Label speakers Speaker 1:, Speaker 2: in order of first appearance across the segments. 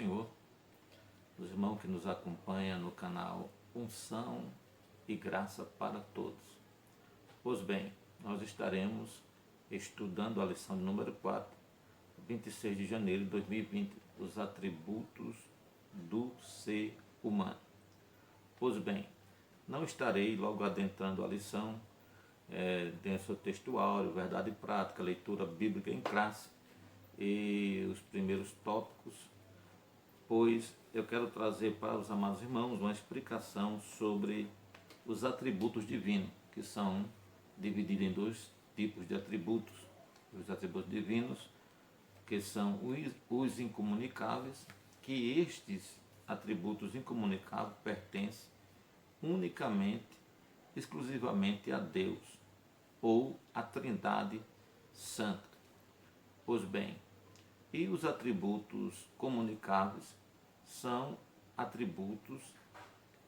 Speaker 1: Senhor, os irmãos que nos acompanham no canal Unção e Graça para Todos. Pois bem, nós estaremos estudando a lição de número 4, 26 de janeiro de 2020, os atributos do ser humano. Pois bem, não estarei logo adentrando a lição, dentro do textuário, verdade e prática, leitura bíblica em classe e os primeiros tópicos, pois eu quero trazer para os amados irmãos uma explicação sobre os atributos divinos, que são divididos em dois tipos de atributos. Os atributos divinos, que são os incomunicáveis, que estes atributos incomunicáveis pertencem unicamente, exclusivamente a Deus, ou a Trindade Santa. Pois bem, e os atributos comunicáveis são atributos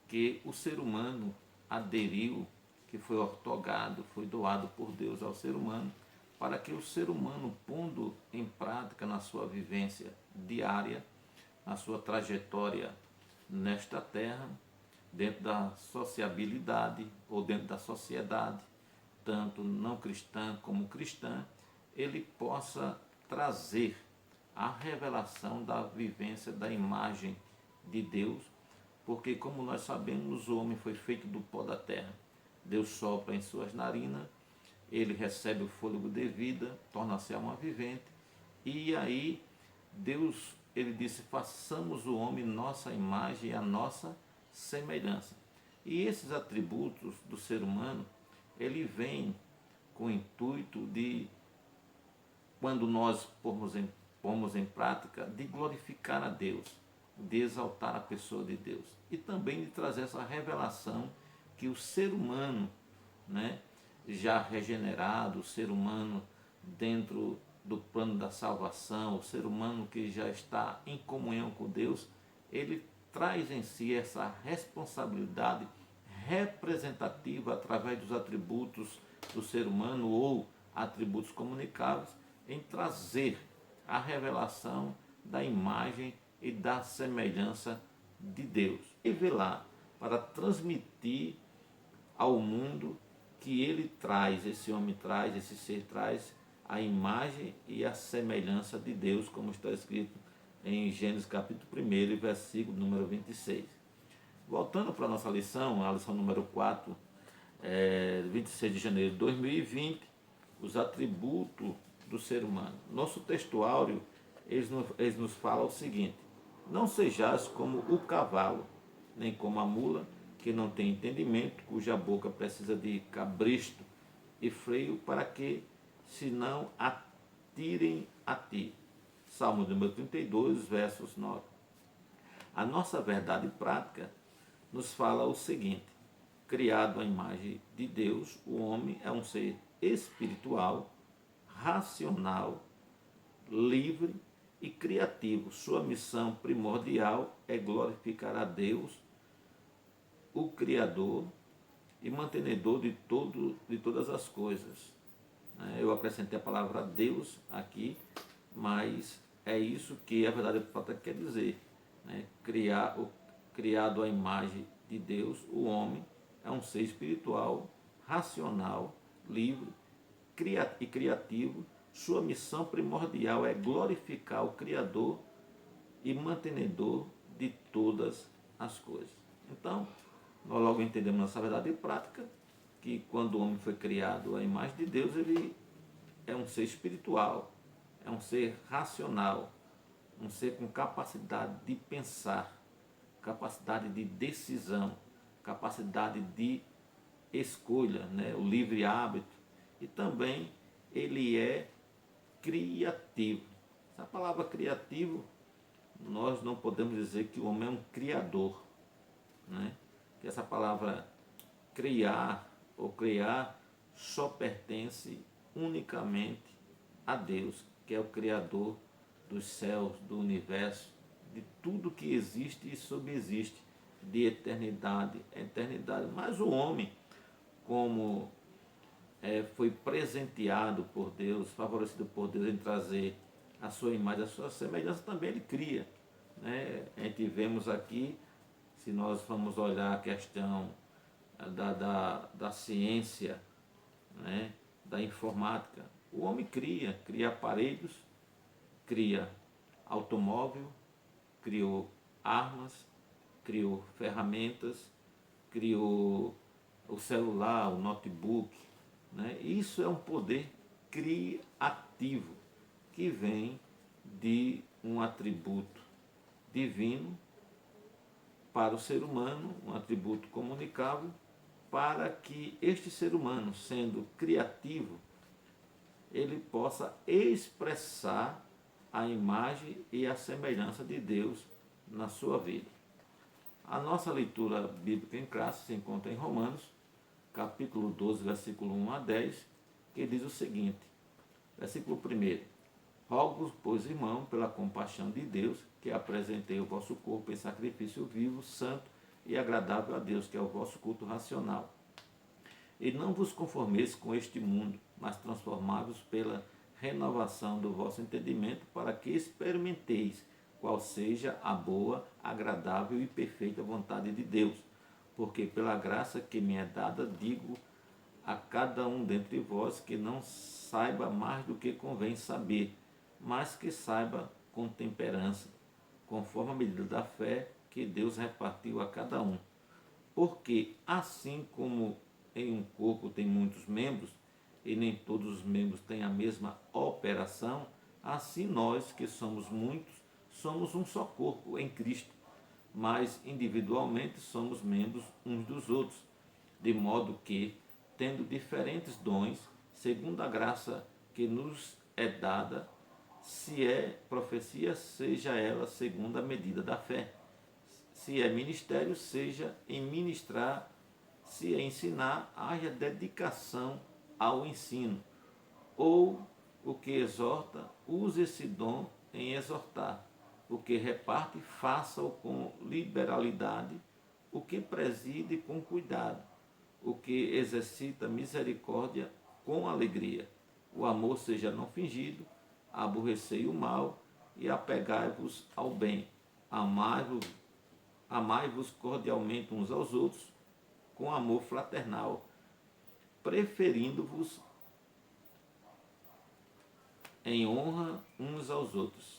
Speaker 1: que o ser humano aderiu, que foi ortogado, foi doado por Deus ao ser humano, para que o ser humano, pondo em prática na sua vivência diária, na sua trajetória nesta terra, dentro da sociabilidade ou dentro da sociedade, tanto não cristã como cristã, ele possa trazer a revelação da vivência da imagem de Deus, porque, como nós sabemos, o homem foi feito do pó da terra. Deus sopra em suas narinas, ele recebe o fôlego de vida, torna-se alma vivente, e aí Deus, ele disse: façamos o homem nossa imagem e a nossa semelhança. E esses atributos do ser humano, ele vem com o intuito de, quando nós pomos em prática, de glorificar a Deus, de exaltar a pessoa de Deus, e também de trazer essa revelação que o ser humano, já regenerado, o ser humano dentro do plano da salvação, o ser humano que já está em comunhão com Deus, ele traz em si essa responsabilidade representativa através dos atributos do ser humano ou atributos comunicáveis, em trazer a revelação da imagem e da semelhança de Deus. E velar para transmitir ao mundo que ele traz, esse homem traz, esse ser traz a imagem e a semelhança de Deus, como está escrito em Gênesis capítulo 1, versículo número 26. Voltando para a nossa lição, a lição número 4, 26 de janeiro de 2020, os atributos do ser humano. Nosso textuário, eles nos falam o seguinte: não sejais como o cavalo, nem como a mula, que não tem entendimento, cuja boca precisa de cabresto e freio para que se não atirem a ti. Salmo número 32, versos 9. A nossa verdade prática nos fala o seguinte: criado à imagem de Deus, o homem é um ser espiritual, racional, livre e criativo. Sua missão primordial é glorificar a Deus, o Criador e mantenedor de todas as coisas. Eu acrescentei a palavra Deus aqui, mas é isso que a verdade prática quer dizer. Criado à imagem de Deus, o homem é um ser espiritual, racional, livre e criativo. Sua missão primordial é glorificar o Criador e mantenedor de todas as coisas. Então, nós logo entendemos nessa verdade prática que quando o homem foi criado à imagem de Deus, ele é um ser espiritual, é um ser racional, um ser com capacidade de pensar, capacidade de decisão, capacidade de escolha, o livre hábito, e também ele é criativo. Essa palavra criativo, nós não podemos dizer que o homem é um criador, que essa palavra criar ou criar só pertence unicamente a Deus, que é o Criador dos céus, do universo, de tudo que existe e subsiste, de eternidade a eternidade. Mas o homem, como foi presenteado por Deus, favorecido por Deus em trazer a sua imagem, a sua semelhança, também ele cria. né? A gente vemos aqui, se nós vamos olhar a questão da ciência, né? Da informática, o homem cria aparelhos, cria automóvel, criou armas, criou ferramentas, criou o celular, o notebook, né? Isso é um poder criativo que vem de um atributo divino para o ser humano, um atributo comunicável, para que este ser humano, sendo criativo, ele possa expressar a imagem e a semelhança de Deus na sua vida. A nossa leitura bíblica em classe se encontra em Romanos, capítulo 12, versículo 1 a 10, que diz o seguinte, versículo 1: Rogo, pois, irmão, pela compaixão de Deus, que apresentei o vosso corpo em sacrifício vivo, santo e agradável a Deus, que é o vosso culto racional. E não vos conformeis com este mundo, mas transformai-vos pela renovação do vosso entendimento, para que experimenteis qual seja a boa, agradável e perfeita vontade de Deus. Porque pela graça que me é dada, digo a cada um dentre vós que não saiba mais do que convém saber, mas que saiba com temperança, conforme a medida da fé que Deus repartiu a cada um. Porque assim como em um corpo tem muitos membros, e nem todos os membros têm a mesma operação, assim nós, que somos muitos, somos um só corpo em Cristo, mas individualmente somos membros uns dos outros, de modo que, tendo diferentes dons, segundo a graça que nos é dada, se é profecia, seja ela segundo a medida da fé. Se é ministério, seja em ministrar. Se é ensinar, haja dedicação ao ensino. Ou o que exorta, use esse dom em exortar. O que reparte, faça-o com liberalidade. O que preside, com cuidado. O que exercita misericórdia, com alegria. O amor seja não fingido, aborrecei o mal e apegai-vos ao bem. Amai-vos cordialmente uns aos outros, com amor fraternal, preferindo-vos em honra uns aos outros.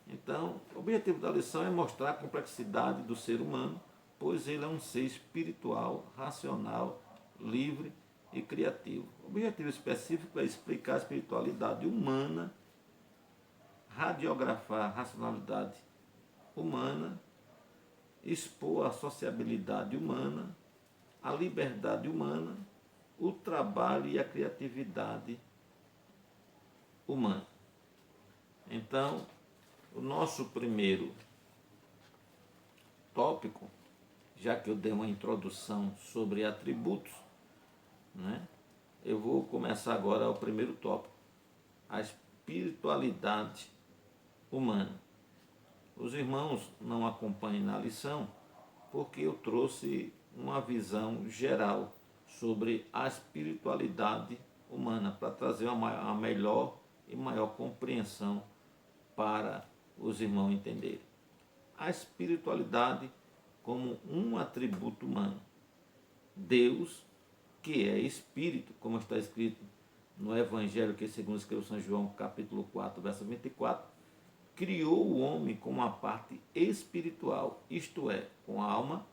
Speaker 1: Então, o objetivo da lição é mostrar a complexidade do ser humano, pois ele é um ser espiritual, racional, livre e criativo. O objetivo específico é explicar a espiritualidade humana, radiografar a racionalidade humana, expor a sociabilidade humana, a liberdade humana, o trabalho e a criatividade humana. Então, o nosso primeiro tópico, já que eu dei uma introdução sobre atributos, né, eu vou começar agora o primeiro tópico, a espiritualidade humana. Os irmãos não acompanhem na lição, porque eu trouxe uma visão geral sobre a espiritualidade humana, para trazer uma melhor e maior compreensão para os irmãos entenderem. A espiritualidade como um atributo humano. Deus, que é Espírito, como está escrito no Evangelho que segundo escreveu São João, capítulo 4, verso 24, criou o homem com uma parte espiritual, isto é, com alma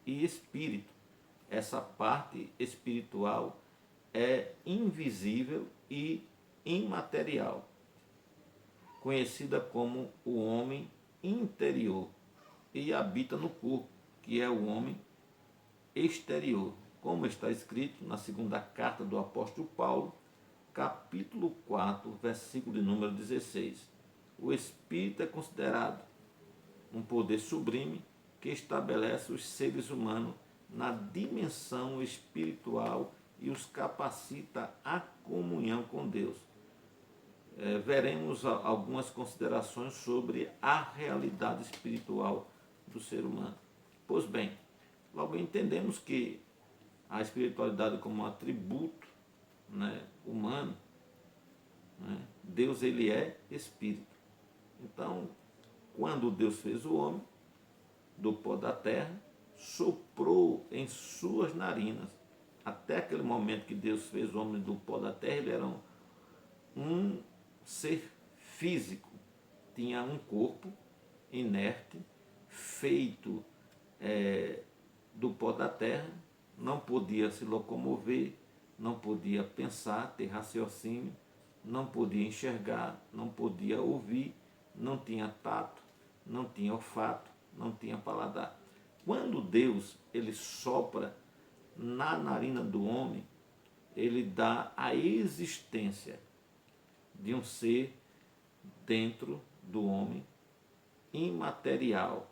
Speaker 1: e espírito. Essa parte espiritual é invisível e imaterial, conhecida como o homem interior, e habita no corpo, que é o homem exterior, como está escrito na segunda carta do apóstolo Paulo, capítulo 4, versículo de número 16. O espírito é considerado um poder sublime que estabelece os seres humanos na dimensão espiritual e os capacita à comunhão com Deus. Veremos algumas considerações sobre a realidade espiritual do ser humano. Pois bem, logo entendemos que a espiritualidade como um atributo, né, humano, né, Deus ele é espírito. Então, quando Deus fez o homem do pó da terra, soprou em suas narinas. Até aquele momento que Deus fez o homem do pó da terra, ele era um ser físico, tinha um corpo inerte, feito do pó da terra, não podia se locomover, não podia pensar, ter raciocínio, não podia enxergar, não podia ouvir, não tinha tato, não tinha olfato, não tinha paladar. Quando Deus ele sopra na narina do homem, ele dá a existência de um ser dentro do homem, imaterial,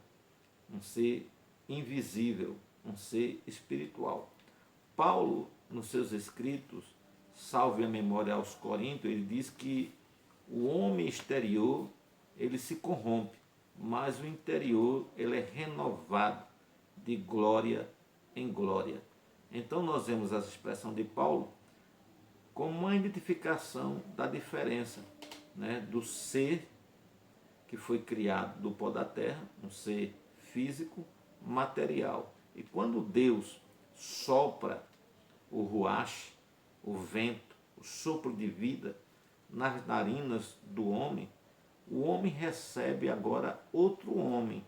Speaker 1: um ser invisível, um ser espiritual. Paulo, nos seus escritos, salve a memória aos Coríntios, ele diz que o homem exterior ele se corrompe, mas o interior ele é renovado de glória em glória. Então nós vemos essa expressão de Paulo como uma identificação da diferença, do ser que foi criado do pó da terra, um ser físico, material. E quando Deus sopra o ruach, o vento, o sopro de vida nas narinas do homem, o homem recebe agora outro homem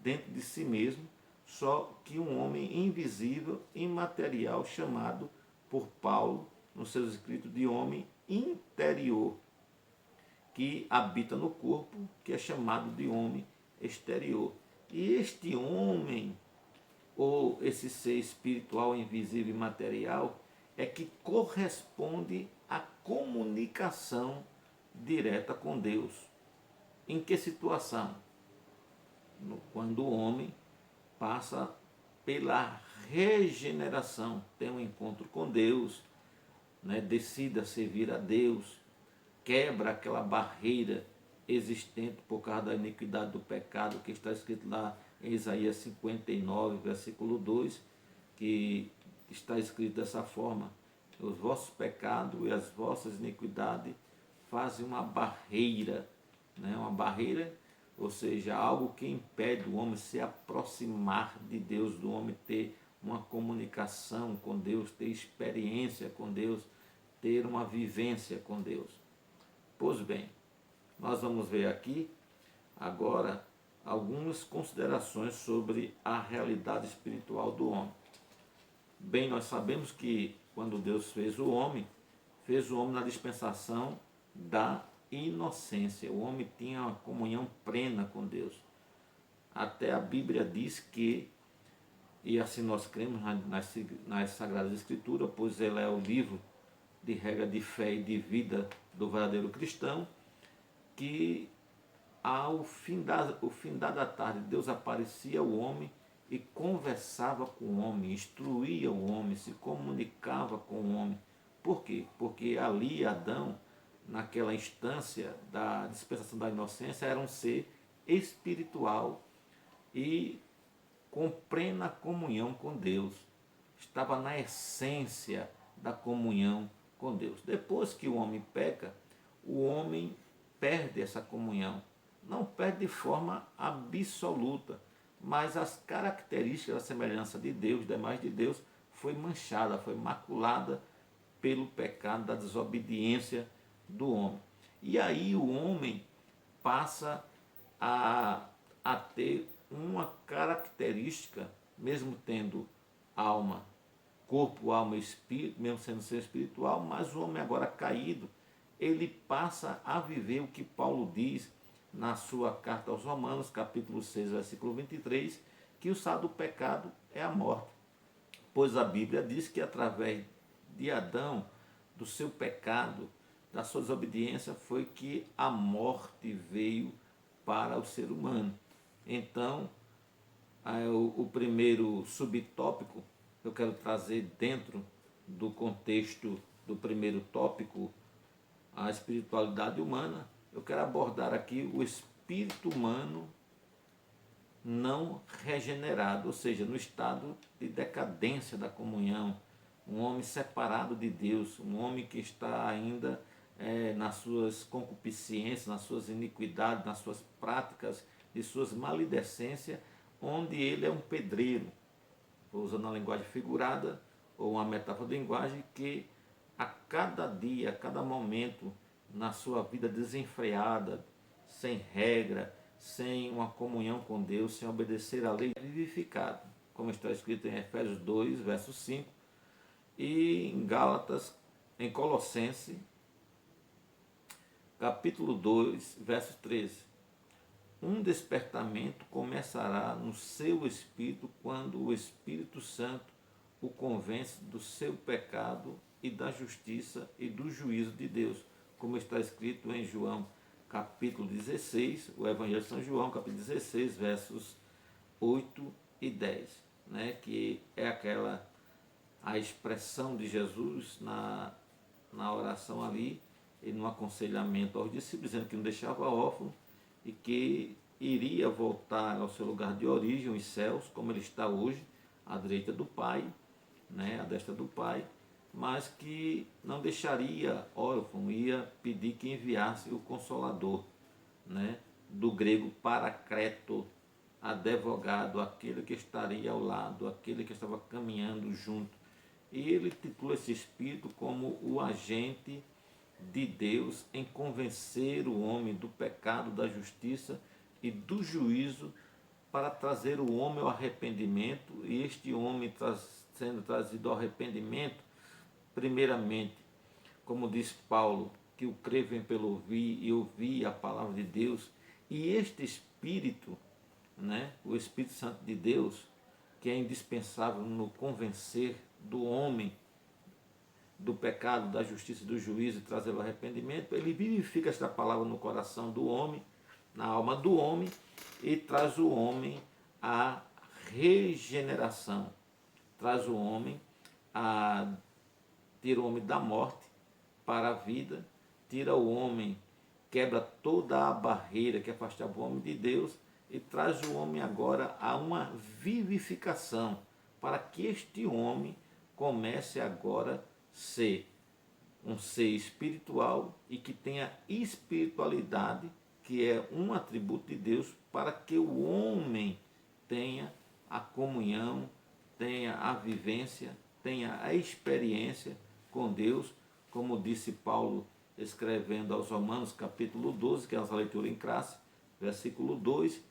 Speaker 1: dentro de si mesmo, só que um homem invisível, imaterial, chamado por Paulo, nos seus escritos, de homem interior, que habita no corpo, que é chamado de homem exterior. E este homem, ou esse ser espiritual, invisível e material, é que corresponde à comunicação direta com Deus. Em que situação? Quando o homem passa pela regeneração, tem um encontro com Deus, decida servir a Deus, quebra aquela barreira existente por causa da iniquidade do pecado, que está escrito lá em Isaías 59, versículo 2, que está escrito dessa forma: os vossos pecados e as vossas iniquidades fazem uma barreira, uma barreira, ou seja, algo que impede o homem se aproximar de Deus, do homem ter uma comunicação com Deus, ter experiência com Deus, ter uma vivência com Deus. Pois bem, nós vamos ver aqui agora algumas considerações sobre a realidade espiritual do homem. Bem, nós sabemos que quando Deus fez o homem na dispensação da inocência. O homem tinha uma comunhão plena com Deus. Até a Bíblia diz que, e assim nós cremos nas Sagradas Escrituras, pois ela é o livro de regra de fé e de vida do verdadeiro cristão, que ao findar da tarde Deus aparecia ao homem e conversava com o homem, instruía o homem, se comunicava com o homem. Por quê? Porque ali Adão, naquela instância da dispensação da inocência, era um ser espiritual e com plena comunhão com Deus. Estava na essência da comunhão com Deus. Depois que o homem peca, o homem perde essa comunhão. Não perde de forma absoluta, mas as características da semelhança de Deus, demais de Deus, foi manchada, foi maculada pelo pecado da desobediência do homem. E aí o homem passa a ter uma característica, mesmo tendo alma, corpo, alma e espírito, mesmo sendo ser espiritual, mas o homem agora caído, ele passa a viver o que Paulo diz na sua carta aos Romanos, capítulo 6, versículo 23, que o salário do pecado é a morte. Pois a Bíblia diz que através de Adão, do seu pecado, da sua desobediência, foi que a morte veio para o ser humano. Então, o primeiro subtópico que eu quero trazer dentro do contexto do primeiro tópico, a espiritualidade humana, eu quero abordar aqui o espírito humano não regenerado, ou seja, no estado de decadência da comunhão, um homem separado de Deus, um homem que está ainda nas suas concupiscências, nas suas iniquidades, nas suas práticas de suas maledicências, onde ele é um pedreiro, usando uma linguagem figurada ou uma metáfora de linguagem, que a cada dia, a cada momento, na sua vida desenfreada, sem regra, sem uma comunhão com Deus, sem obedecer à lei, é vivificado, como está escrito em Efésios 2, verso 5, e em Gálatas, em Colossenses, capítulo 2, verso 13. Um despertamento começará no seu espírito quando o Espírito Santo o convence do seu pecado e da justiça e do juízo de Deus, como está escrito em João capítulo 16, o Evangelho de São João, capítulo 16, versos 8 e 10, né? Que é a expressão de Jesus na oração ali, e no aconselhamento aos discípulos, dizendo que não deixava órfão e que iria voltar ao seu lugar de origem, os céus, como ele está hoje, à direita do Pai, né, à destra do Pai, mas que não deixaria órfão, ia pedir que enviasse o Consolador, né, do grego paracreto, advogado, aquele que estaria ao lado, aquele que estava caminhando junto. E ele titula esse Espírito como o agente de Deus em convencer o homem do pecado, da justiça e do juízo, para trazer o homem ao arrependimento, e este homem sendo trazido ao arrependimento, primeiramente, como diz Paulo, que o crer vem pelo ouvir e ouvir a palavra de Deus, e este Espírito, né, o Espírito Santo de Deus, que é indispensável no convencer do homem do pecado, da justiça e do juízo e trazer o arrependimento, ele vivifica esta palavra no coração do homem, na alma do homem, e traz o homem à regeneração, traz o homem tira o homem da morte para a vida, tira o homem, quebra toda a barreira que afastava o homem de Deus e traz o homem agora a uma vivificação, para que este homem comece agora a ser um ser espiritual e que tenha espiritualidade, que é um atributo de Deus, para que o homem tenha a comunhão, tenha a vivência, tenha a experiência com Deus, como disse Paulo escrevendo aos Romanos, capítulo 12, que é a nossa leitura em classe, versículo 2,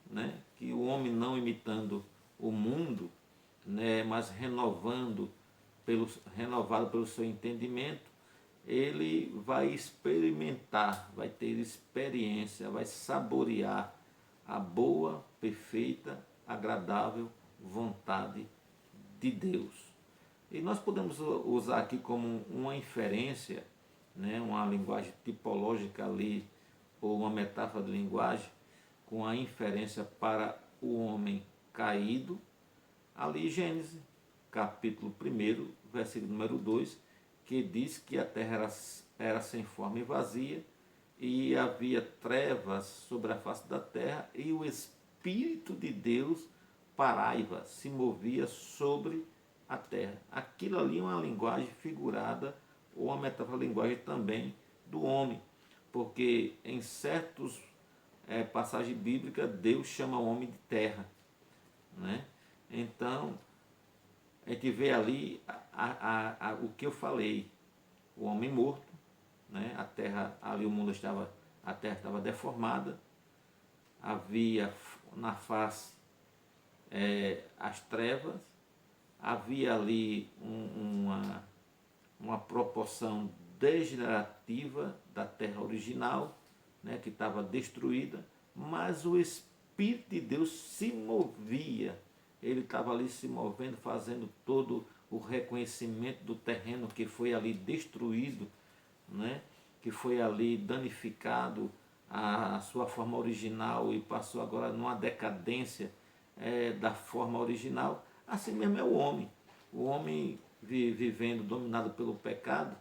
Speaker 1: né, que o homem não imitando o mundo, né, mas renovado pelo seu entendimento, ele vai experimentar, vai ter experiência, vai saborear a boa, perfeita, agradável vontade de Deus. E nós podemos usar aqui como uma inferência, né, uma linguagem tipológica ali, ou uma metáfora de linguagem, com a inferência para o homem caído, ali Gênesis, capítulo 1, versículo número 2, que diz que a terra era sem forma e vazia, e havia trevas sobre a face da terra, e o Espírito de Deus paraiva, se movia sobre a terra. Aquilo ali é uma linguagem figurada, ou uma metáfora de linguagem também do homem, porque em certas passagens bíblicas Deus chama o homem de terra, né? Então a gente vê ali o que eu falei, o homem morto, né? A terra ali, a terra estava deformada, havia na face as trevas, havia ali uma proporção degenerativa da terra original, né, que estava destruída, mas o Espírito de Deus se movia, ele estava ali se movendo, fazendo todo o reconhecimento do terreno que foi ali destruído, né, que foi ali danificado a sua forma original e passou agora numa decadência da forma original. Assim mesmo é o homem. O homem vivendo dominado pelo pecado,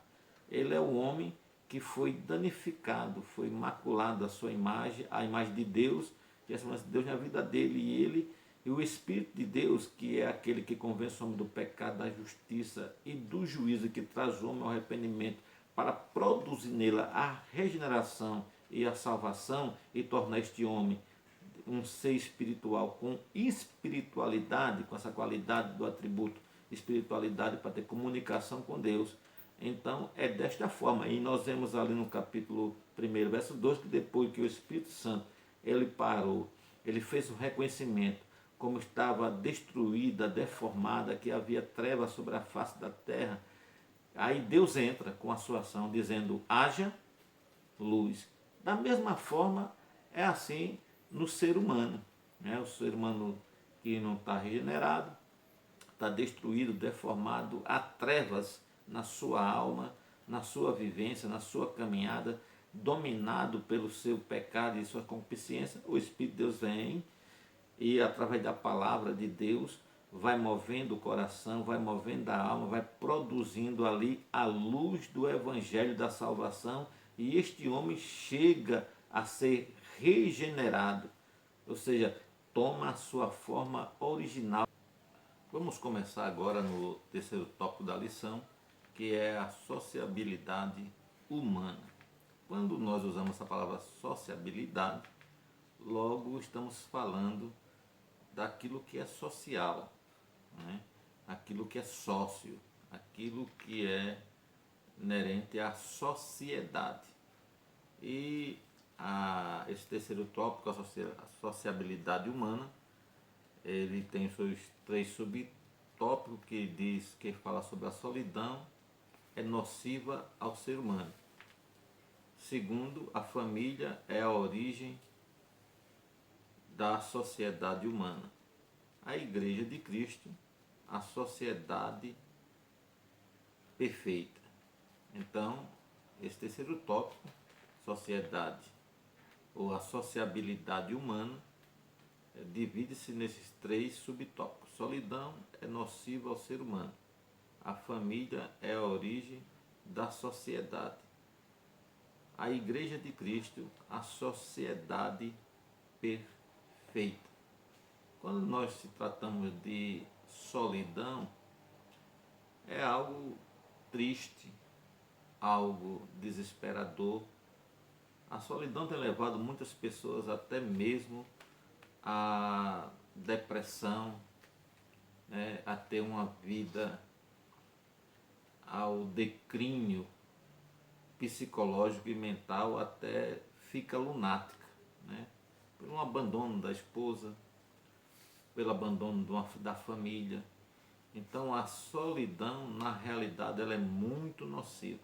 Speaker 1: ele é o homem que foi danificado, foi maculado a sua imagem, a imagem de Deus, e a semelhança de Deus na vida dele, e o Espírito de Deus, que é aquele que convence o homem do pecado, da justiça e do juízo, que traz o homem ao arrependimento, para produzir nele a regeneração e a salvação, e tornar este homem um ser espiritual com espiritualidade, com essa qualidade do atributo espiritualidade para ter comunicação com Deus. Então é desta forma. E nós vemos ali no capítulo 1, verso 2, que depois que o Espírito Santo ele parou, ele fez um reconhecimento como estava destruída, deformada, que havia trevas sobre a face da terra. Aí Deus entra com a sua ação, dizendo: haja luz. Da mesma forma, é assim no ser humano. Né? O ser humano que não está regenerado, está destruído, deformado, há trevas na sua alma, na sua vivência, na sua caminhada, dominado pelo seu pecado e sua concupiscência. O Espírito de Deus vem e, através da palavra de Deus, vai movendo o coração, vai movendo a alma, vai produzindo ali a luz do Evangelho da salvação, e este homem chega a ser regenerado, ou seja, toma a sua forma original. Vamos começar agora no terceiro tópico da lição, que é a sociabilidade humana. Quando nós usamos essa palavra sociabilidade, logo estamos falando daquilo que é social, né? Aquilo que é sócio, aquilo que é inerente à sociedade. E esse terceiro tópico, a sociabilidade humana, ele tem seus 3 subtópicos, que fala sobre a solidão é nociva ao ser humano. Segundo, a família é a origem da sociedade humana. A Igreja de Cristo, a sociedade perfeita. Então, esse terceiro tópico, sociedade ou a sociabilidade humana, divide-se nesses 3 subtópicos. Solidão é nociva ao ser humano. A família é a origem da sociedade. A Igreja de Cristo, a sociedade perfeita. Quando nós se tratamos de solidão, é algo triste, algo desesperador. A solidão tem levado muitas pessoas até mesmo à depressão, né, a ter uma vida ao declínio psicológico e mental, até fica lunática, né? Pelo abandono da esposa, pelo abandono da família. Então a solidão, na realidade, ela é muito nociva.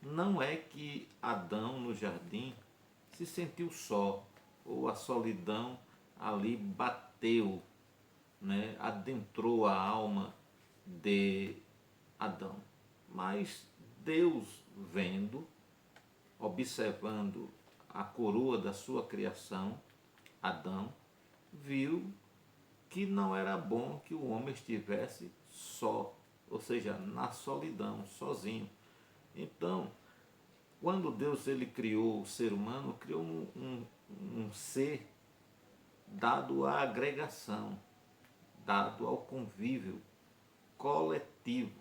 Speaker 1: Não é que Adão no jardim se sentiu só, ou a solidão ali bateu, né, adentrou a alma de Adão. Mas Deus, vendo, observando a coroa da sua criação, Adão, viu que não era bom que o homem estivesse só, ou seja, na solidão, sozinho. Então, quando Deus ele criou o ser humano, criou um ser dado à agregação, dado ao convívio coletivo,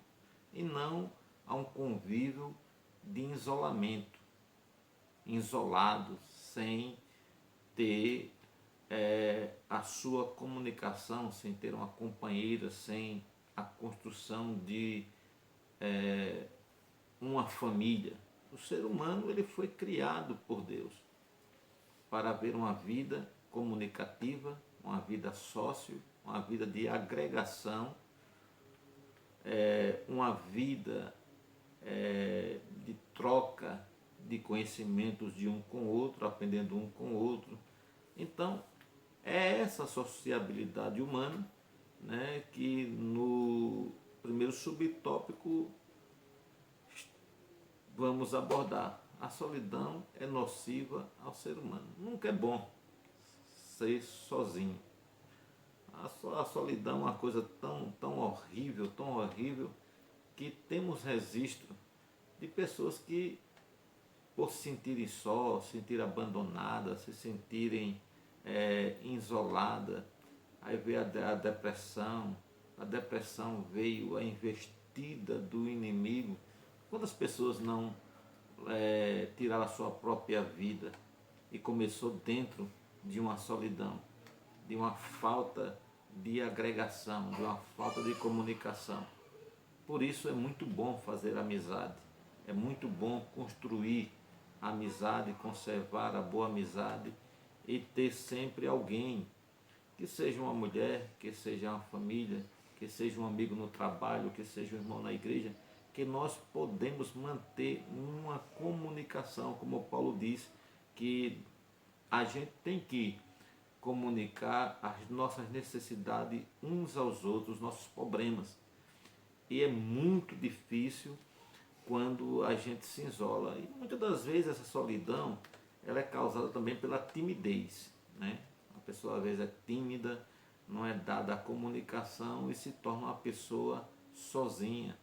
Speaker 1: e não a um convívio de isolamento, isolado, sem ter a sua comunicação, sem ter uma companheira, sem a construção de uma família. O ser humano ele foi criado por Deus para haver uma vida comunicativa, uma vida sócio, uma vida de agregação, uma vida de troca de conhecimentos de um com o outro, aprendendo um com o outro. Então, é essa sociabilidade humana, né, que no primeiro subtópico vamos abordar. A solidão é nociva ao ser humano. Nunca é bom ser sozinho. A solidão é uma coisa tão horrível, que temos registro de pessoas que, por se sentirem só, se sentirem abandonadas, se sentirem isoladas, aí veio a depressão. A depressão veio a investida do inimigo. Quantas pessoas não tiraram a sua própria vida, e começou dentro de uma solidão, de uma falta de agregação, de uma falta de comunicação. Por isso é muito bom fazer amizade, é muito bom construir amizade, conservar a boa amizade e ter sempre alguém, que seja uma mulher, que seja uma família, que seja um amigo no trabalho, que seja um irmão na igreja, que nós podemos manter uma comunicação, como Paulo diz, que a gente tem que comunicar as nossas necessidades uns aos outros, os nossos problemas. E é muito difícil quando a gente se isola. E muitas das vezes essa solidão ela é causada também pela timidez, né? A pessoa às vezes é tímida, não é dada a comunicação e se torna uma pessoa sozinha.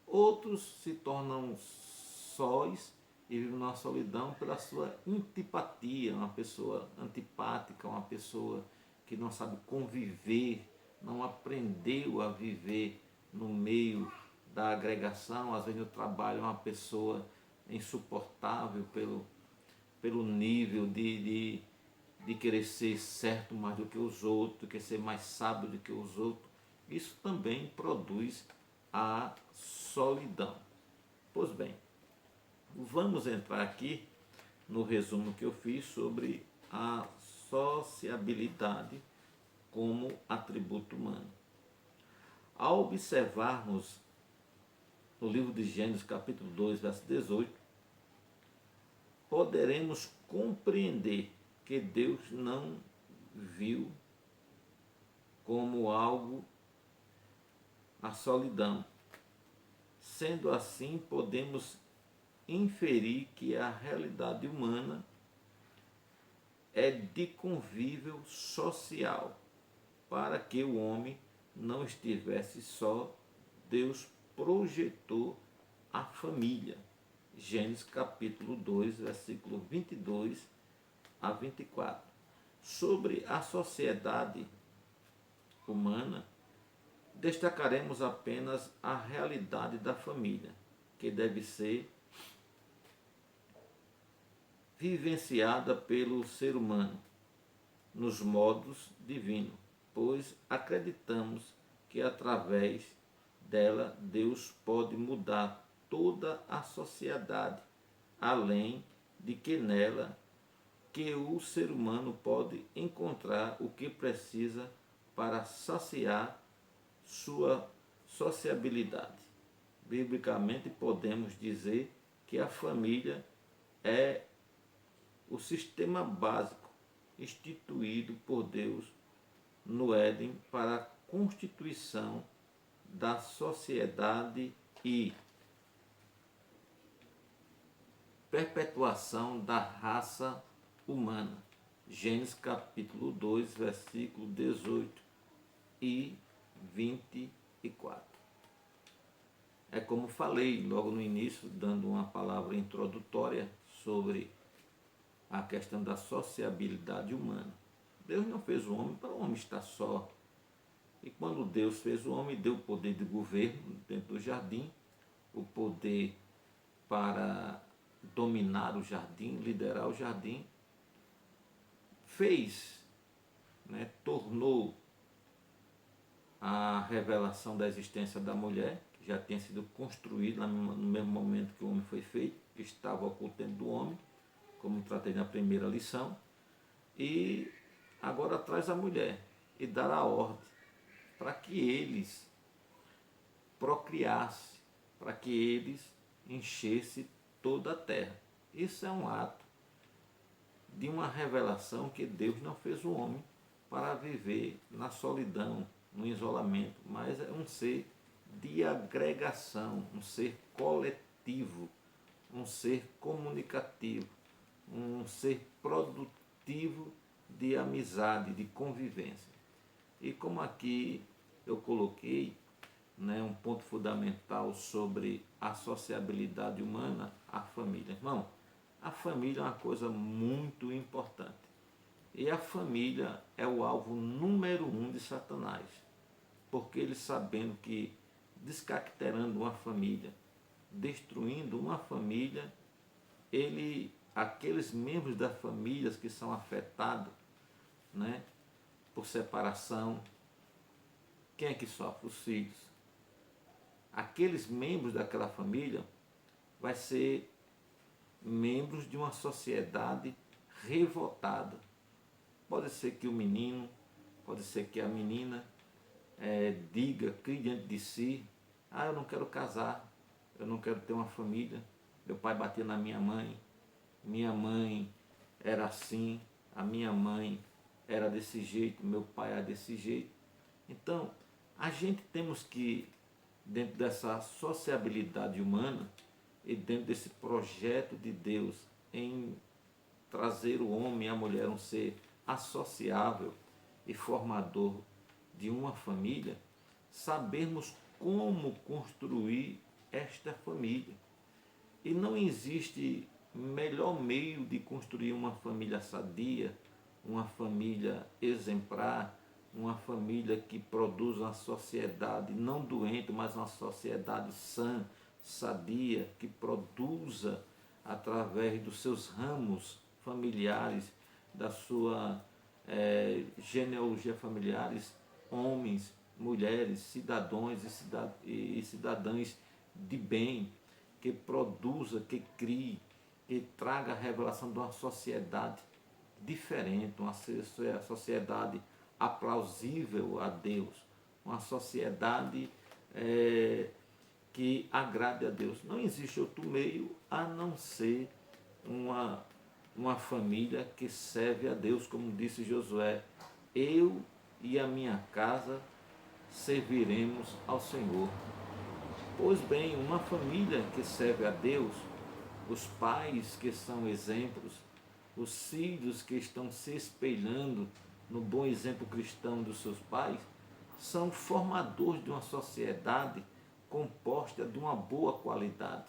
Speaker 1: Outros se tornam sós e vivem numa solidão pela sua antipatia, uma pessoa antipática, uma pessoa que não sabe conviver, não aprendeu a viver no meio da agregação. Às vezes no trabalho é uma pessoa insuportável pelo nível de querer ser certo mais do que os outros, querer ser mais sábio do que os outros. Isso também produz a solidão. Pois bem, vamos entrar aqui no resumo que eu fiz sobre a sociabilidade como atributo humano. Ao observarmos no livro de Gênesis, capítulo 2, verso 18, poderemos compreender que Deus não viu como algo a solidão. Sendo assim, podemos inferir que a realidade humana é de convívio social. Para que o homem não estivesse só, Deus projetou a família. Gênesis capítulo 2, versículo 22 a 24. Sobre a sociedade humana, destacaremos apenas a realidade da família, que deve ser vivenciada pelo ser humano nos modos divinos, pois acreditamos que através dela Deus pode mudar toda a sociedade, além de que nela que o ser humano pode encontrar o que precisa para saciar sua sociabilidade. Biblicamente podemos dizer que a família é o sistema básico instituído por Deus no Éden para a constituição da sociedade e perpetuação da raça humana. Gênesis capítulo 2, versículo 18 e 24. É como falei logo no início, dando uma palavra introdutória sobre a questão da sociabilidade humana. Deus não fez o homem para o homem estar só. E quando Deus fez o homem, deu o poder de governo dentro do jardim, o poder para dominar o jardim, liderar o jardim, fez, né, tornou a revelação da existência da mulher, que já tinha sido construída no mesmo momento que o homem foi feito, que estava oculto dentro do homem, como tratei na primeira lição, e agora traz a mulher e dá a ordem para que eles procriassem, para que eles enchessem toda a terra. Isso é um ato de uma revelação que Deus não fez o homem para viver na solidão, no isolamento, mas é um ser de agregação, um ser coletivo, um ser comunicativo, um ser produtivo de amizade, de convivência. E como aqui eu coloquei, né, um ponto fundamental sobre a sociabilidade humana, a família. Irmão, a família é uma coisa muito importante. E a família é o alvo número 1 de Satanás. Porque ele, sabendo que descaracterando uma família, destruindo uma família, aqueles membros das famílias que são afetados né? Por separação. Quem é que sofre? Os filhos. Aqueles membros daquela família vai ser membros de uma sociedade revoltada. Pode ser que o menino, pode ser que a menina diga, crie diante de si, eu não quero casar, eu não quero ter uma família, meu pai batia na minha mãe era assim, a minha mãe era desse jeito, meu pai era desse jeito. Então, a gente temos que, dentro dessa sociabilidade humana e dentro desse projeto de Deus em trazer o homem e a mulher um ser associável e formador de uma família, sabermos como construir esta família. E não existe melhor meio de construir uma família sadia, uma família exemplar, uma família que produza uma sociedade não doente, mas uma sociedade sã, sadia, que produza através dos seus ramos familiares, da sua genealogia familiares, homens, mulheres, cidadãos e cidadãs de bem, que produza, que crie, que traga a revelação de uma sociedade diferente, uma sociedade aplausível a Deus, uma sociedade que agrade a Deus. Não existe outro meio a não ser uma família que serve a Deus, como disse Josué, eu e a minha casa serviremos ao Senhor. Pois bem, uma família que serve a Deus, os pais que são exemplos, os filhos que estão se espelhando no bom exemplo cristão dos seus pais, são formadores de uma sociedade composta de uma boa qualidade.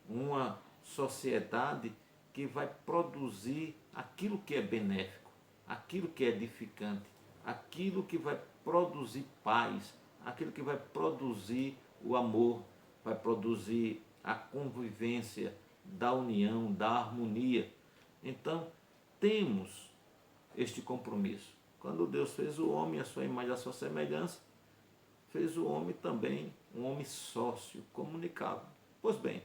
Speaker 1: Uma sociedade que vai produzir aquilo que é benéfico, aquilo que é edificante, aquilo que vai produzir paz, aquilo que vai produzir o amor, vai produzir a convivência da união, da harmonia. Então, temos este compromisso. Quando Deus fez o homem, a sua imagem, a sua semelhança, fez o homem também um homem sócio, comunicável. Pois bem,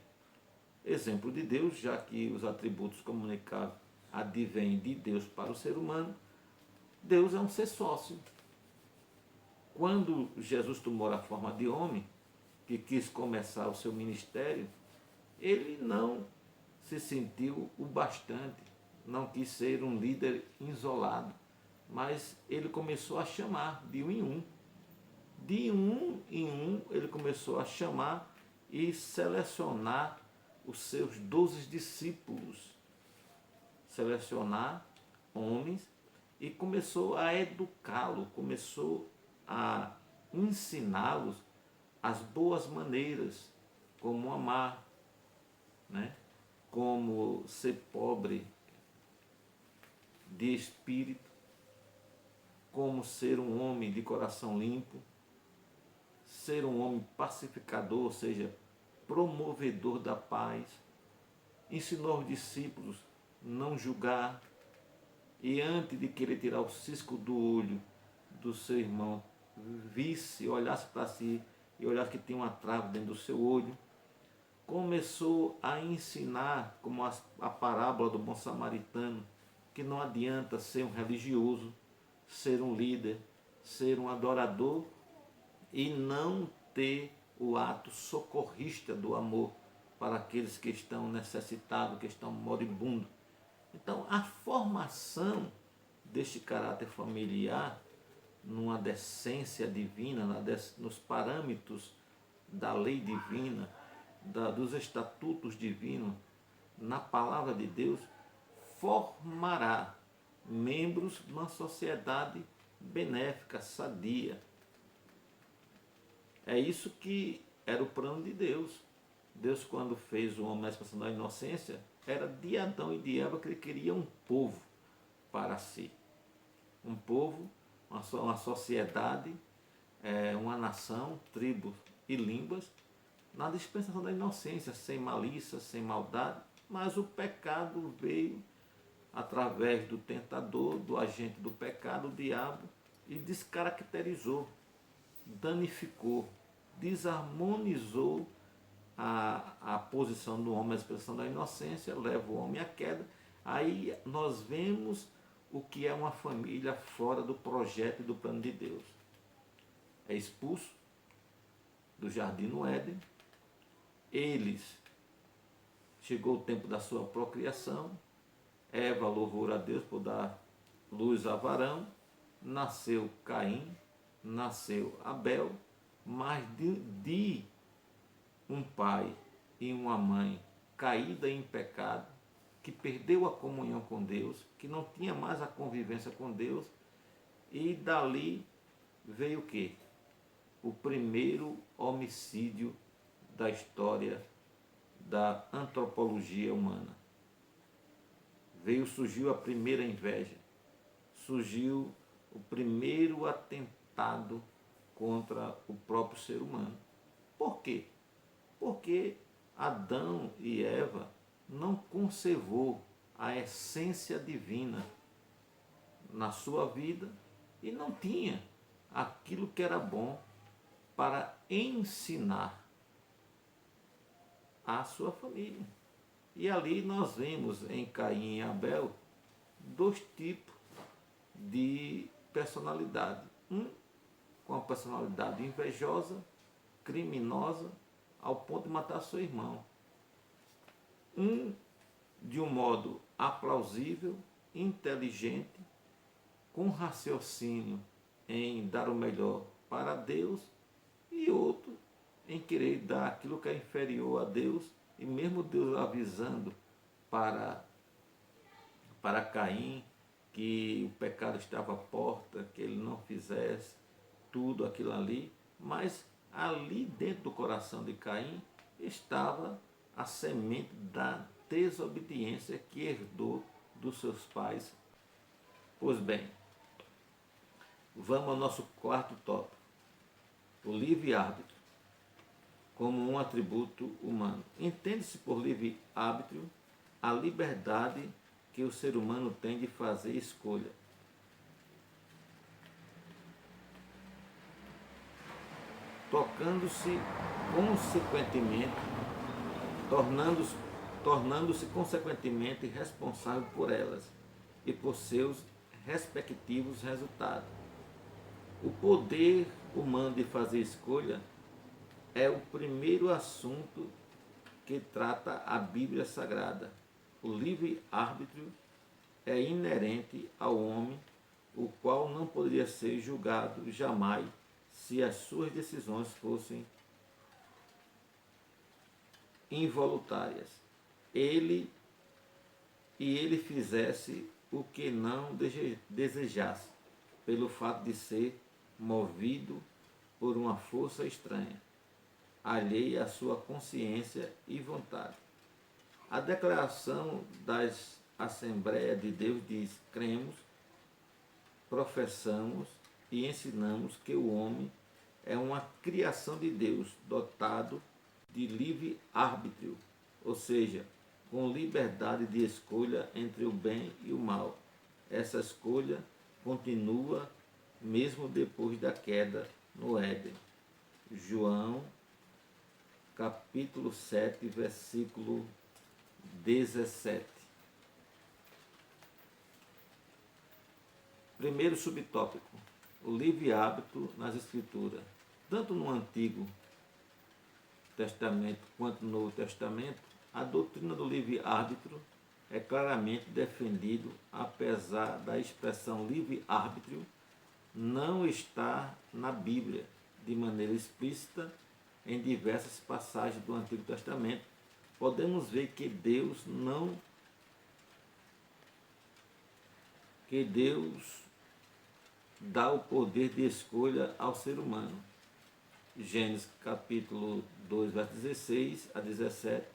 Speaker 1: exemplo de Deus, já que os atributos comunicáveis advêm de Deus para o ser humano, Deus é um ser sócio. Quando Jesus tomou a forma de homem, que quis começar o seu ministério, ele não se sentiu o bastante, não quis ser um líder isolado, mas ele começou a chamar de um em um. De um em um, ele começou a chamar e selecionar os seus 12 discípulos, selecionar homens, e começou a educá-los, começou a ensiná-los as boas maneiras, como amar, né? Como ser pobre de espírito, como ser um homem de coração limpo, ser um homem pacificador, ou seja, promovedor da paz. Ensinou aos discípulos não julgar e antes de querer tirar o cisco do olho do seu irmão, visse, olhasse para si e olhasse que tinha uma trave dentro do seu olho. Começou a ensinar, como a parábola do bom samaritano, que não adianta ser um religioso, ser um líder, ser um adorador e não ter o ato socorrista do amor para aqueles que estão necessitados, que estão moribundos. Então, a formação deste caráter familiar, numa decência divina, nos parâmetros da lei divina, dos estatutos divinos, na palavra de Deus, formará membros de uma sociedade benéfica, sadia. É isso que era o plano de Deus. Deus, quando fez o homem na expansão da inocência, era de Adão e de Eva que ele queria um povo para si. Um povo, uma sociedade, uma nação, tribos e línguas, na dispensação da inocência, sem malícia, sem maldade, mas o pecado veio através do tentador, do agente do pecado, o diabo, e descaracterizou, danificou, desarmonizou a posição do homem, a expressão da inocência, leva o homem à queda. Aí nós vemos o que é uma família fora do projeto e do plano de Deus. É expulso do jardim no Éden, chegou o tempo da sua procriação, Eva louvou a Deus por dar luz a varão, nasceu Caim, nasceu Abel, mas de um pai e uma mãe caída em pecado, que perdeu a comunhão com Deus, que não tinha mais a convivência com Deus, e dali veio o quê? O primeiro homicídio da história da antropologia humana. Surgiu a primeira inveja, surgiu o primeiro atentado contra o próprio ser humano. Por quê? Porque Adão e Eva não conservou a essência divina na sua vida e não tinha aquilo que era bom para ensinar a sua família. E ali nós vemos em Caim e Abel dois tipos de personalidade. Um com a personalidade invejosa, criminosa, ao ponto de matar seu irmão. Um de um modo aplausível, inteligente, com raciocínio em dar o melhor para Deus, e outro em querer dar aquilo que é inferior a Deus, e mesmo Deus avisando para Caim que o pecado estava à porta, que ele não fizesse tudo aquilo ali, mas ali dentro do coração de Caim estava a semente da desobediência que herdou dos seus pais. Pois bem, vamos ao nosso quarto tópico, o livre-árbitro como um atributo humano. Entende-se por livre-árbitro a liberdade que o ser humano tem de fazer escolha. Tocando-se consequentemente, tornando-se consequentemente responsável por elas e por seus respectivos resultados. O poder humano de fazer escolha é o primeiro assunto que trata a Bíblia Sagrada. O livre-árbitro é inerente ao homem, o qual não poderia ser julgado jamais se as suas decisões fossem involuntárias. Ele fizesse o que não desejasse, pelo fato de ser movido por uma força estranha, alheia à sua consciência e vontade. A declaração das Assembleias de Deus diz: cremos, professamos e ensinamos que o homem é uma criação de Deus, dotado de livre-arbítrio, ou seja, com liberdade de escolha entre o bem e o mal. Essa escolha continua mesmo depois da queda no Éden. João capítulo 7, versículo 17. Primeiro subtópico: o livre-árbitro nas Escrituras. Tanto no Antigo Testamento quanto no Novo Testamento, a doutrina do livre-árbitro é claramente defendido, apesar da expressão livre-árbitro não estar na Bíblia de maneira explícita. Em diversas passagens do Antigo Testamento, podemos ver que Deus dá o poder de escolha ao ser humano. Gênesis capítulo 2, verso 16 a 17,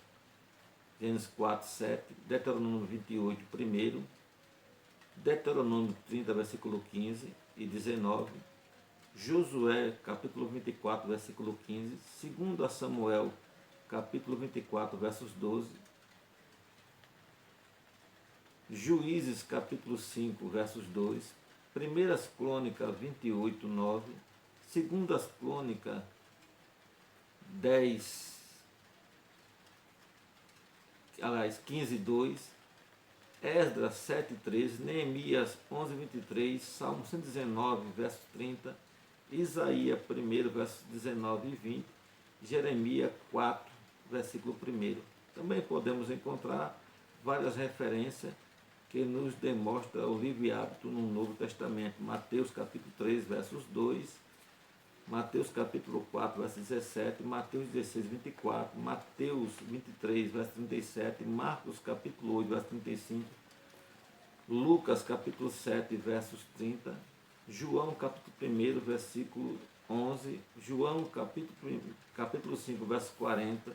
Speaker 1: Gênesis 4, 7, Deuteronômio 28, 1, Deuteronômio 30, versículo 15 e 19, Josué capítulo 24, versículo 15, 2 Samuel capítulo 24, versos 12, Juízes capítulo 5, versos 2, Primeiras Crônicas 28, 9, Segundas Crônicas 10, aliás, 15, 2, Esdras 7, 13, Neemias 11, 23, Salmo 119, verso 30, Isaías 1, versos 19 e 20, Jeremias 4, versículo 1. Também podemos encontrar várias referências que nos demonstram o livre-hábito no Novo Testamento. Mateus capítulo 3, versos 2, Mateus capítulo 4, verso 17, Mateus 16, 24, Mateus 23, verso 37, Marcos capítulo 8, verso 35, Lucas capítulo 7, versos 30, João capítulo 1, versículo 11, João capítulo 5, verso 40,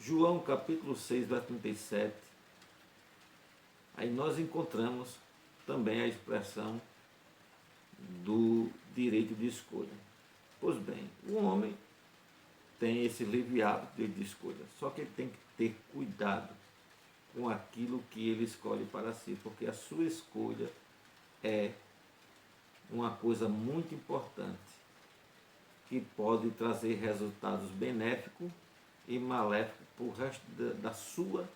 Speaker 1: João capítulo 6, verso 37. Aí nós encontramos também a expressão do direito de escolha. Pois bem, o homem tem esse livre hábito de escolha, só que ele tem que ter cuidado com aquilo que ele escolhe para si, porque a sua escolha é uma coisa muito importante, que pode trazer resultados benéficos e maléficos para o resto da sua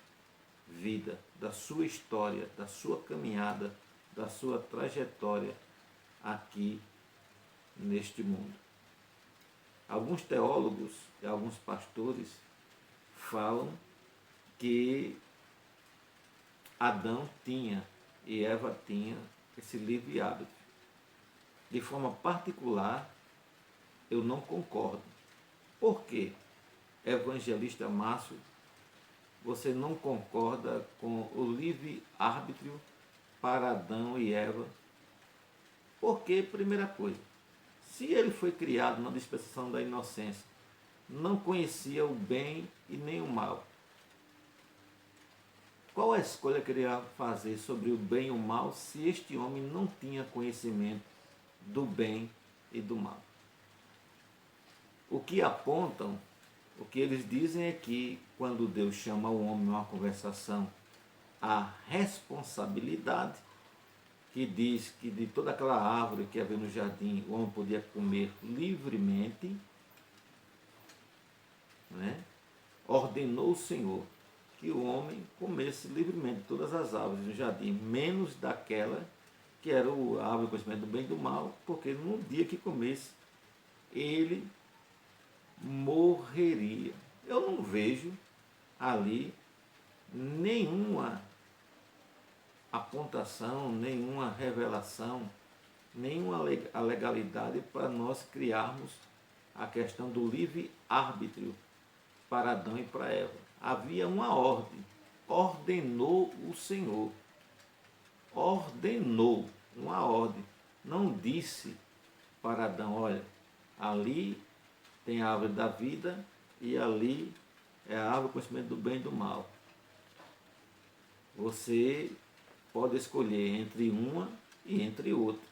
Speaker 1: vida, da sua história, da sua caminhada, da sua trajetória aqui neste mundo. Alguns teólogos e alguns pastores falam que Adão tinha e Eva tinha esse livre hábito. De forma particular, eu não concordo. Por quê? Evangelista Márcio, você não concorda com o livre-arbítrio para Adão e Eva? Porque, primeira coisa, se ele foi criado na dispensação da inocência, não conhecia o bem e nem o mal, qual a escolha que ele ia fazer sobre o bem e o mal se este homem não tinha conhecimento do bem e do mal? O que apontam, o que eles dizem é que quando Deus chama o homem a uma conversação, a responsabilidade, que diz que de toda aquela árvore que havia no jardim, o homem podia comer livremente, né? Ordenou o Senhor que o homem comesse livremente todas as árvores no jardim, menos daquela que era a árvore do conhecimento do bem e do mal, porque no dia que comesse, ele morreria. Eu não vejo ali nenhuma apontação, nenhuma revelação, nenhuma legalidade para nós criarmos a questão do livre-arbítrio para Adão e para Eva. Havia uma ordem, ordenou o Senhor, ordenou uma ordem, não disse para Adão, olha, ali tem a árvore da vida e ali é a árvore do conhecimento do bem e do mal. Você pode escolher entre uma e entre outra.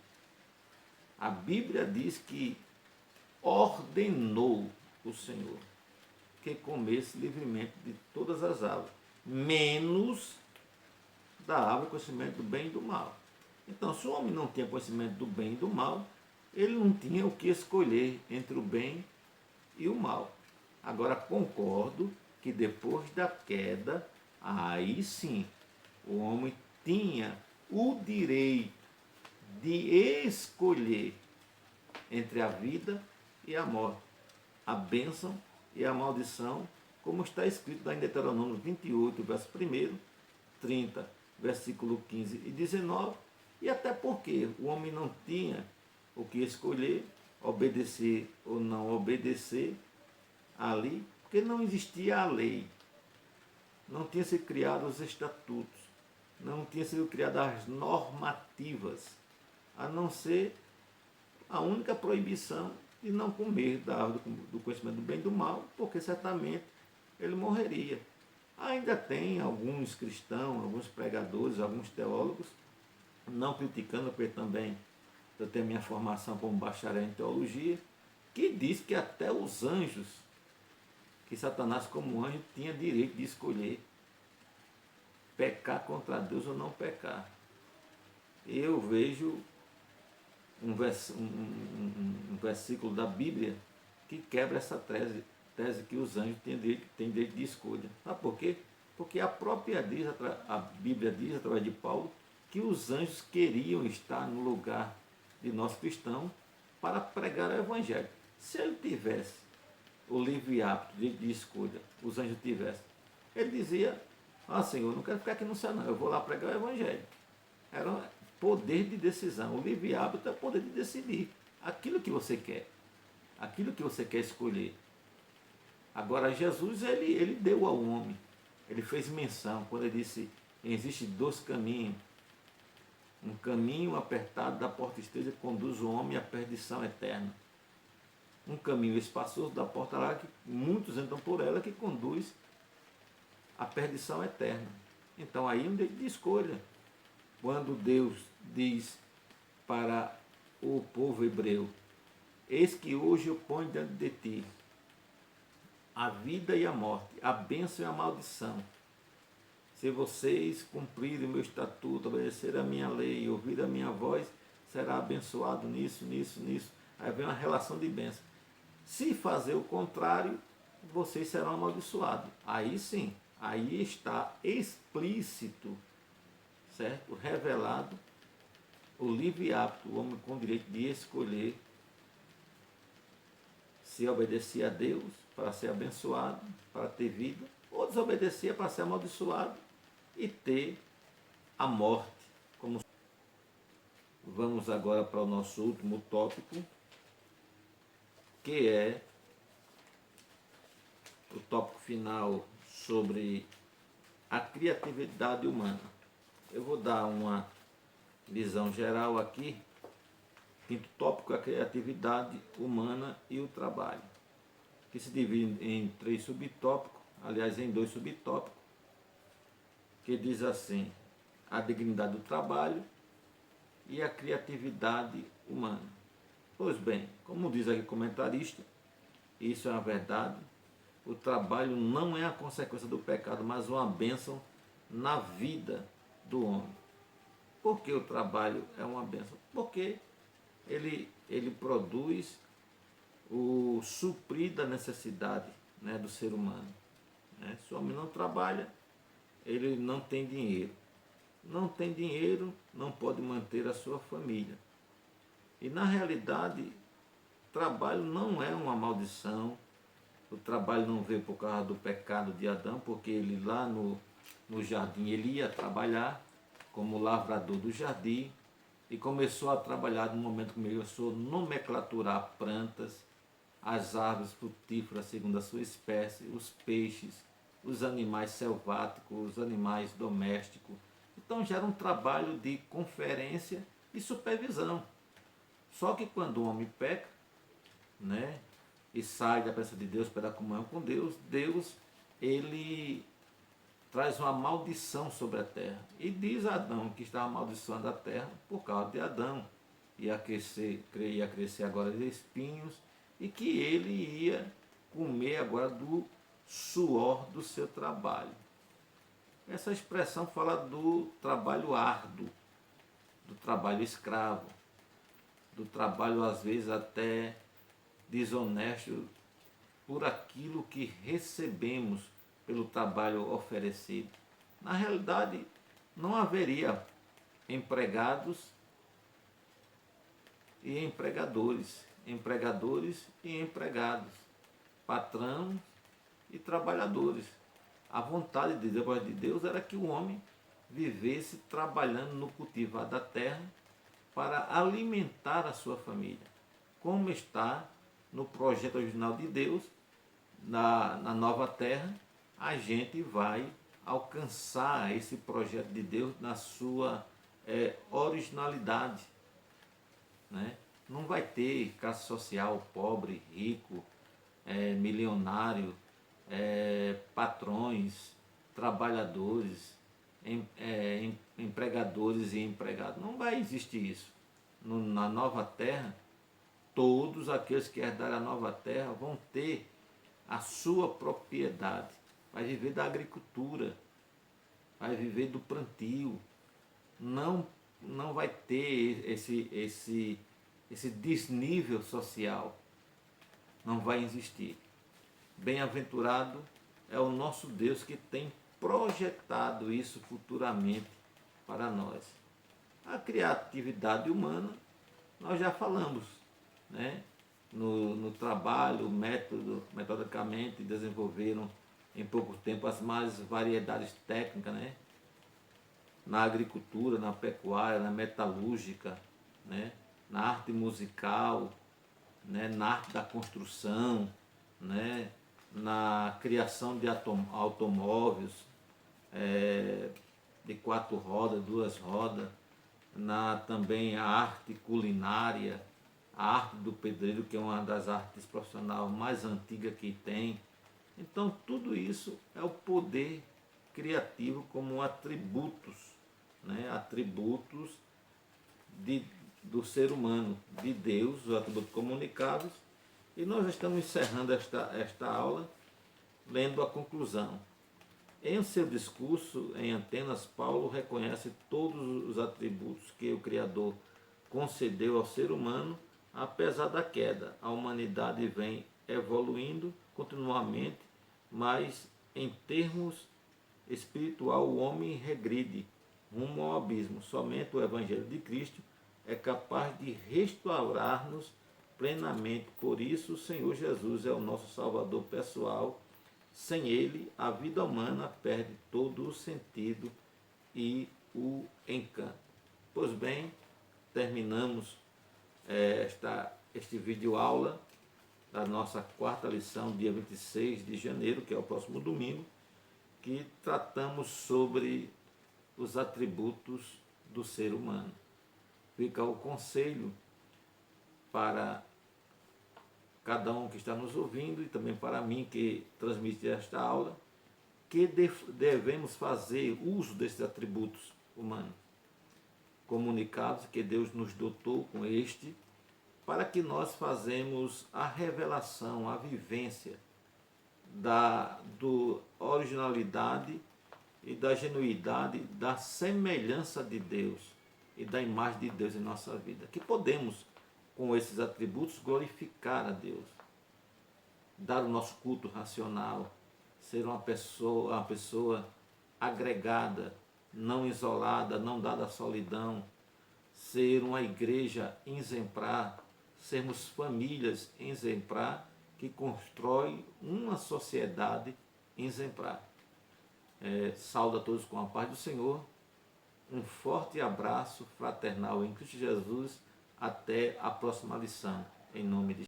Speaker 1: A Bíblia diz que ordenou o Senhor que comesse livremente de todas as árvores, menos da árvore do conhecimento do bem e do mal. Então, se o homem não tinha conhecimento do bem e do mal, ele não tinha o que escolher entre o bem e o mal. Agora, concordo que depois da queda, aí sim, o homem tinha o direito de escolher entre a vida e a morte, a bênção e a maldição, como está escrito lá em Deuteronômio 28, verso 1, 30, versículo 15 e 19, e até porque o homem não tinha o que escolher, obedecer ou não obedecer ali, porque não existia a lei, não tinha sido criado os estatutos, não tinha sido criadas as normativas, a não ser a única proibição de não comer da árvore do conhecimento do bem e do mal, porque certamente ele morreria. Ainda tem alguns cristãos, alguns pregadores, alguns teólogos, não criticando, porque também eu tenho minha formação como bacharel em teologia, que diz que até os anjos, que Satanás como anjo tinha direito de escolher pecar contra Deus ou não pecar. Eu vejo um versículo da Bíblia que quebra essa tese que os anjos têm direito de escolha. Sabe por quê? Porque a Bíblia diz, através de Paulo, que os anjos queriam estar no lugar de nós cristãos para pregar o Evangelho. Se ele tivesse o livre-arbítrio de escolha, os anjos tivessem, ele dizia: Senhor, não quero ficar aqui no céu não, eu vou lá pregar o Evangelho. Era poder de decisão. O livre-arbítrio é o poder de decidir aquilo que você quer, aquilo que você quer escolher. Agora, Jesus, ele deu ao homem, ele fez menção, quando ele disse: existem dois caminhos, um caminho apertado da porta estreita que conduz o homem à perdição eterna. Um caminho espaçoso da porta larga, que muitos entram por ela, que conduz à perdição eterna. Então aí é um direito de escolha. Quando Deus diz para o povo hebreu: eis que hoje eu ponho diante de ti a vida e a morte, a bênção e a maldição. Se vocês cumprirem o meu estatuto, obedecer a minha lei, ouvir a minha voz, será abençoado nisso, nisso, nisso. Aí vem uma relação de bênção. Se fazer o contrário, vocês serão amaldiçoados. Aí sim, aí está explícito, certo? Revelado o livre-arbítrio, o homem com o direito de escolher se obedecia a Deus para ser abençoado, para ter vida, ou desobedecia para ser amaldiçoado e ter a morte. Vamos agora para o nosso último tópico, que é o tópico final sobre a criatividade humana. Eu vou dar uma visão geral aqui. Quinto tópico é a criatividade humana e o trabalho, que se divide em 3 subtópicos, aliás, em 2 subtópicos, que diz assim: a dignidade do trabalho e a criatividade humana. Pois bem, como diz aqui o comentarista, isso é uma verdade. O trabalho não é a consequência do pecado, mas uma bênção na vida do homem. Por que o trabalho é uma bênção? Porque ele produz o suprir da necessidade, né, do ser humano. Né? Se o homem não trabalha, ele não tem dinheiro. Não tem dinheiro, não pode manter a sua família. E na realidade, trabalho não é uma maldição. O trabalho não veio por causa do pecado de Adão, porque ele lá no jardim ele ia trabalhar como lavrador do jardim e começou a trabalhar no momento que começou a nomenclaturar plantas, as árvores frutíferas segundo a sua espécie, os peixes, os animais selváticos, os animais domésticos. Então já era um trabalho de conferência e supervisão. Só que quando o homem peca, né, e sai da presença de Deus para a comunhão com Deus, Deus ele traz uma maldição sobre a terra. E diz a Adão que estava amaldiçoando a terra por causa de Adão. Ia crescer agora de espinhos e que ele ia comer agora do suor do seu trabalho. Essa expressão fala do trabalho árduo, do trabalho escravo, do trabalho às vezes até desonesto por aquilo que recebemos pelo trabalho oferecido. Na realidade, não haveria empregados e empregadores, empregadores e empregados, patrões e trabalhadores. A vontade de Deus era que o homem vivesse trabalhando no cultivar da terra para alimentar a sua família, como está no projeto original de Deus, na nova terra. A gente vai alcançar esse projeto de Deus na sua originalidade. Né? Não vai ter classe social pobre, rico, milionário, patrões, trabalhadores, empregadores e empregados. Não vai existir isso. Na nova terra, todos aqueles que herdarem a nova terra vão ter a sua propriedade. Vai viver da agricultura, vai viver do plantio, não vai ter esse desnível social, não vai existir. Bem-aventurado é o nosso Deus que tem projetado isso futuramente para nós. A criatividade humana, nós já falamos, né? No trabalho, metodicamente desenvolveram em pouco tempo as mais variedades técnicas, né? Na agricultura, na pecuária, na metalúrgica, né? Na arte musical, né? Na arte da construção, né? Na criação de automóveis, de 4 rodas, 2 rodas, também a arte culinária, a arte do pedreiro, que é uma das artes profissionais mais antigas que tem. Então, tudo isso é o poder criativo como atributos, né? Atributos do ser humano, de Deus, os atributos comunicáveis. E nós estamos encerrando esta aula lendo a conclusão. Em seu discurso em Atenas, Paulo reconhece todos os atributos que o Criador concedeu ao ser humano, apesar da queda. A humanidade vem evoluindo continuamente, mas em termos espiritual o homem regride rumo ao abismo. Somente o Evangelho de Cristo é capaz de restaurar-nos plenamente. Por isso, o Senhor Jesus é o nosso Salvador pessoal. Sem Ele, a vida humana perde todo o sentido e o encanto. Pois bem, terminamos este vídeo aula da nossa 4ª lição, dia 26 de janeiro, que é o próximo domingo, que tratamos sobre os atributos do ser humano. Fica o conselho para cada um que está nos ouvindo e também para mim que transmite esta aula, que devemos fazer uso desses atributos humanos comunicados que Deus nos dotou com para que nós façamos a revelação, a vivência da originalidade e da genuidade, da semelhança de Deus e da imagem de Deus em nossa vida. Que podemos, com esses atributos, glorificar a Deus, dar o nosso culto racional, ser uma pessoa agregada, não isolada, não dada à solidão, ser uma igreja exemplar, sermos famílias exemplar que constrói uma sociedade exemplar. Saúdo a todos com a paz do Senhor, um forte abraço fraternal em Cristo Jesus, até a próxima lição, em nome de Jesus.